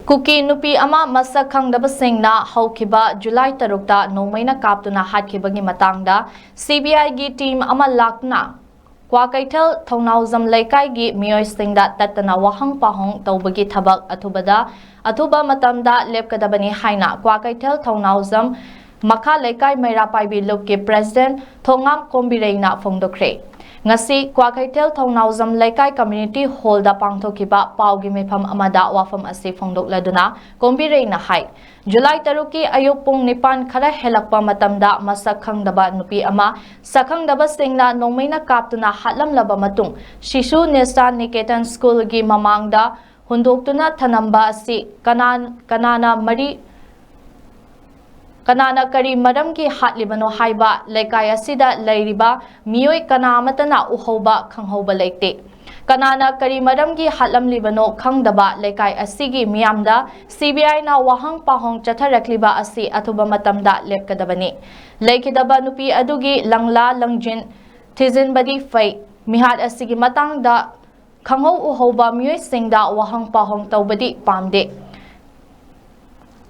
Kuki nupi ama masak khangdabasingna haukiba July 3 nongmaina kaptuna hatkibagi matangda CBI gi team ama lakna Kwakaitel Thongnawjam Laikai gi miyoi singda tatana wahang pahong tawbagi thabak athuba matamda lepkadabani haina Kwakaitel Thongnawjam Makha Laikai Maira Paibi Lupki President Thongam Kombireina Phongdokre ngasi Kwakaitel Thongnawjam Laikai Community Hall da pangthokiba paugi mefam amada wafam asi phongdokladuna Kombireina hai July 3 ki ayuk pung nipan khara helakpa matamda masak khangdaba nupi ama sakhangdaba singna nongmaina kaptuna hatlamlaba matung Shishu Nisa Niketan School gi mamangda hundoktuna thanamba asi kanana kari maram ki hatlibano haiba laikai asida lairiba miyoi kanamatana uhoba khanghoba leite kanana kari maram ki hatlamlibano khangdaba laikai asigi miyamda CBI na wahang pahong chatharakliba asi athuba matamda lepkadabani leikidaba nupi adugi langla langjin thizin badi fai mihat asigi matangda khangho uhoba miyoi singda wahang pahong tawbadi pamde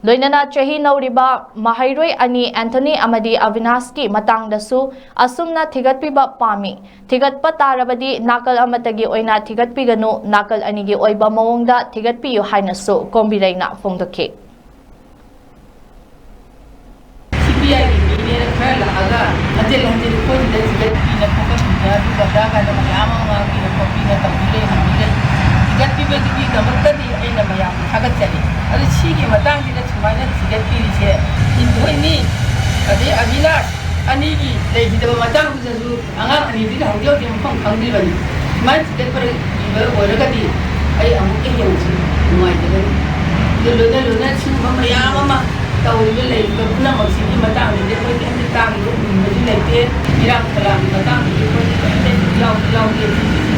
Loinana chahi nauriba mahairoi ani Anthony amadi Avinash ki matangdasu asumna thigatpiba pami thigatpa tarabadi nakal amatagi oina thigatpiganu nakal anigi oiba mawongda thigatpiyu hainasu Kombireina phongdokhe CBI ni khara laga ajel ko de thigatpina phokapina dubada ka da mayama ngi na phokapina tabile hamile thigatpibe gi damatadi aina mayam thagatjani adu chigi matang di chumana thigatpiri indhoini ade Avinash ani gi leihidaba matang du angang ani di haujo di mphang khangdi bani man thigatpar iba oiragadi ai amuk ke yauchi nuai de lona chuma mayama ma tawribe leiba puna maksigi matang de koi ke tang ru ni leite irang kalam matang di koi ke lau de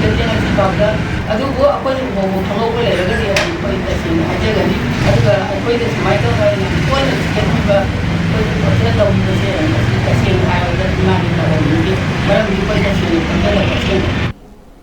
thigatjana chibawda adu go akoi mo thangau ko leiragadi ai koi ta sin ajagani aduga akoi de smai to ga ni koi na thigatba koi ko ta tawri de se ta sin ai da mani ta ni maram di koi ta sin ta la